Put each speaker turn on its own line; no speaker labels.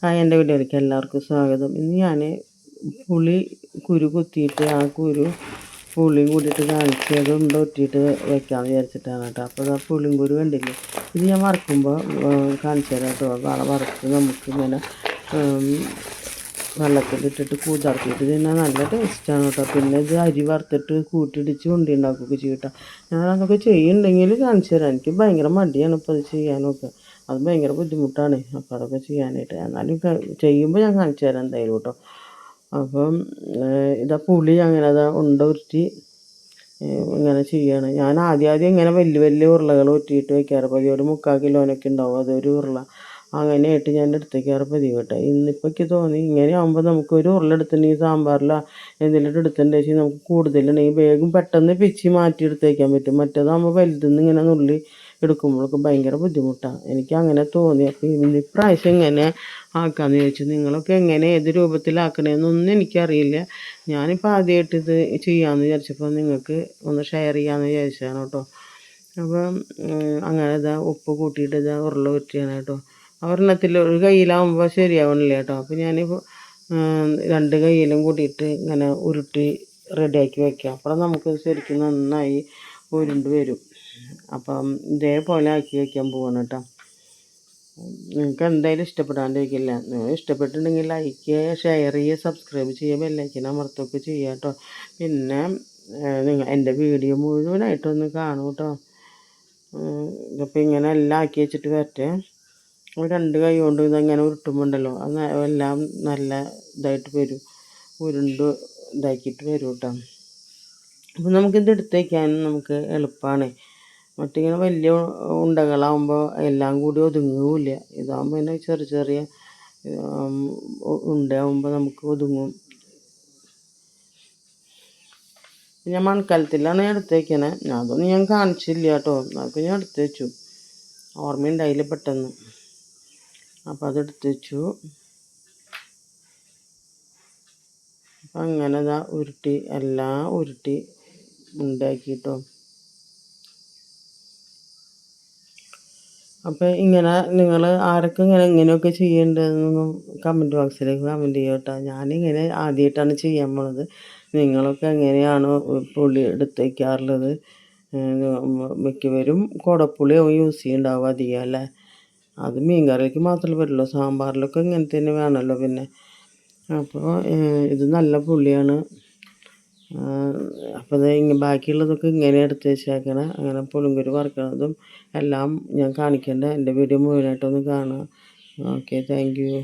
Hi, എൻ്റെ വീഡിയോയിലേക്ക് എല്ലാവർക്കും സ്വാഗതം. ഇന്ന് ഞാൻ പുളി കുരു കുത്തിയിട്ട് ആ പുളിയും കൂടിയിട്ട് കാണിച്ച് അത് ഒറ്റിയിട്ട് വെക്കാമെന്ന് വിചാരിച്ചിട്ടാണ് കേട്ടോ. അപ്പോൾ ആ പുളിയും കുരു കണ്ടില്ലേ, ഇത് ഞാൻ വറുക്കുമ്പോൾ കാണിച്ചു തരാം കേട്ടോ. വറുത്ത് നമുക്കിങ്ങനെ വെള്ളത്തിലിട്ടിട്ട് കുതിർത്തിയിട്ട് തിന്നാൽ നല്ല ടേസ്റ്റാണ് കേട്ടോ. പിന്നെ ഇത് അരി വറുത്തിട്ട് കൂട്ടിയിടിച്ച് ഉണ്ടി ഉണ്ടാക്കുകയൊക്കെ ചെയ്യും കേട്ടോ. ഞാനതൊക്കെ ചെയ്യുന്നുണ്ടെങ്കിൽ കാണിച്ചു തരാം. എനിക്ക് ഭയങ്കര മടിയാണ് ഇപ്പോൾ അത് ചെയ്യാനൊക്കെ. അത് ഭയങ്കര ബുദ്ധിമുട്ടാണ്. അപ്പോൾ അതൊക്കെ ചെയ്യാനായിട്ട് എന്നാലും ചെയ്യുമ്പോൾ ഞാൻ കാണിച്ചു തരാം എന്തായാലും കേട്ടോ. അപ്പം ഇതാ പുളി അങ്ങനെ അതാ ഉരുട്ടി ഇങ്ങനെ ചെയ്യാണ്. ഞാൻ ആദ്യം ഇങ്ങനെ വലിയ ഉരുളകൾ ഒറ്റിയിട്ട് വയ്ക്കാറ് പതിവ്. ഒരു 3/4 കിലോനൊക്കെ ഉണ്ടാവും അതൊരു ഉരുള. അങ്ങനെയായിട്ട് ഞാൻ എടുത്ത് വയ്ക്കാറ് പതിവ് കേട്ടോ. ഇന്നിപ്പോൾ എനിക്ക് തോന്നി ഇങ്ങനെ ആകുമ്പോൾ നമുക്ക് ഒരു ഉരുള എടുത്തിട്ടുണ്ടെങ്കിൽ സാമ്പാറിലോ എന്തെങ്കിലും എടുത്തിട്ടുണ്ടെങ്കിൽ നമുക്ക് കൂടുതലുണ്ടെങ്കിൽ വേഗം പെട്ടെന്ന് പിച്ചി മാറ്റി എടുത്ത് വയ്ക്കാൻ പറ്റും. മറ്റേതാകുമ്പോൾ വലുതെന്ന് ഇങ്ങനെ നുള്ളി എടുക്കുമ്പോഴൊക്കെ ഭയങ്കര ബുദ്ധിമുട്ടാണ്. എനിക്ക് അങ്ങനെ തോന്നി. അപ്പോൾ ഇപ്രാവശ്യം ഇങ്ങനെ ആക്കാമെന്ന് ചോദിച്ചു. നിങ്ങളൊക്കെ എങ്ങനെ ഏത് രൂപത്തിലാക്കണമെന്നൊന്നും എനിക്കറിയില്ല. ഞാനിപ്പോൾ ആദ്യമായിട്ട് ഇത് ചെയ്യാമെന്ന് വിചാരിച്ചപ്പോൾ നിങ്ങൾക്ക് ഒന്ന് ഷെയർ ചെയ്യാമെന്ന് വിചാരിച്ചതാണ് കേട്ടോ. അപ്പം അങ്ങനെ ഇതാ ഉപ്പ് കൂട്ടിയിട്ട് ഇതാ ഉരുള ഉരുട്ടിയാണ് കേട്ടോ. ഒരെണ്ണത്തിൽ ഒരു കയ്യിലാവുമ്പോൾ ശരിയാവണില്ല കേട്ടോ. അപ്പോൾ ഞാനിപ്പോൾ 2 കയ്യിലും കൂട്ടിയിട്ട് ഇങ്ങനെ ഉരുട്ടി റെഡിയാക്കി വയ്ക്കാം. അപ്പോൾ നമുക്ക് ശരിക്കും നന്നായി ഉരുണ്ട് വരും. അപ്പം ഇതേപോലെ ആക്കി വയ്ക്കാൻ പോവാണ് കേട്ടോ. നിങ്ങൾക്ക് എന്തായാലും ഇഷ്ടപ്പെടാണ്ടിരിക്കില്ല. നിങ്ങൾ ഇഷ്ടപ്പെട്ടിട്ടുണ്ടെങ്കിൽ ലൈക്ക് ചെയ്യുക, ഷെയർ ചെയ്യുക, സബ്സ്ക്രൈബ് ചെയ്യുക, ബെല്ലൈക്കൻ അമർത്തൊക്കെ ചെയ്യുക കേട്ടോ. പിന്നെ നിങ്ങൾ എൻ്റെ വീഡിയോ മുഴുവനായിട്ടൊന്ന് കാണും കേട്ടോ. ഇതിപ്പോൾ ഇങ്ങനെ എല്ലാം ആക്കി വെച്ചിട്ട് വരട്ടെ. 2 കൈ കൊണ്ട് ഇതങ്ങനെ ഉരുട്ടുമ്പോണ്ടല്ലോ അത് എല്ലാം നല്ല ഇതായിട്ട് വരും, ഉരുണ്ട് ഇതാക്കിയിട്ട് വരും കേട്ടോ. അപ്പോൾ നമുക്കിത് എടുത്ത് വയ്ക്കാനും നമുക്ക് എളുപ്പമാണ്. മറ്റിങ്ങനെ വലിയ ഉണ്ടകളാകുമ്പോൾ എല്ലാം കൂടി ഒതുങ്ങില്ല. ഇതാകുമ്പോൾ പിന്നെ ചെറിയ ഉണ്ടയാകുമ്പോൾ നമുക്ക് ഒതുങ്ങും. ഞാൻ മൺകലത്തിലാണ് എടുത്ത് വയ്ക്കണേ. അതൊന്നും ഞാൻ കാണിച്ചില്ല കേട്ടോ. അതൊക്കെ ഞാൻ എടുത്ത് വെച്ചു, ഓർമ്മയുണ്ടായില്ല പെട്ടെന്ന്. അപ്പോൾ അതെടുത്ത് വെച്ചു. അപ്പം അങ്ങനെ ഇതാ ഉരുട്ടി എല്ലാം ഉരുട്ടി ഉണ്ടാക്കിട്ടോ. അപ്പോൾ ഇങ്ങനെ നിങ്ങൾ ആരൊക്കെ ഇങ്ങനെയൊക്കെ ചെയ്യേണ്ടതെന്നൊന്നും കമൻറ്റ് ബോക്സിലേക്ക് കമൻറ്റ് ചെയ്യുക കേട്ടോ. ഞാനിങ്ങനെ ആദ്യമായിട്ടാണ് ചെയ്യാൻ പോണത്. നിങ്ങളൊക്കെ എങ്ങനെയാണോ പുളി എടുത്ത് വയ്ക്കാറുള്ളത്? മിക്കവരും കുടപ്പുളിയാവും യൂസ് ചെയ്യുന്നുണ്ടാവും അധികം അല്ലേ. അത് മീൻ കറിക്ക് മാത്രമേ പറ്റുള്ളൂ, സാമ്പാറിലൊക്കെ ഇങ്ങനെ തന്നെ വേണമല്ലോ. പിന്നെ അപ്പോൾ ഇത് നല്ല പുളിയാണ്. അപ്പോൾ അത് ബാക്കിയുള്ളതൊക്കെ ഇങ്ങനെ എടുത്ത് വെച്ചേക്കണം. അങ്ങനെ പുളിങ്കുരു വറുക്കണതും എല്ലാം ഞാൻ കാണിക്കേണ്ട. എൻ്റെ വീഡിയോ മുഴുവനായിട്ടൊന്ന് കാണുക. Okay, thank you.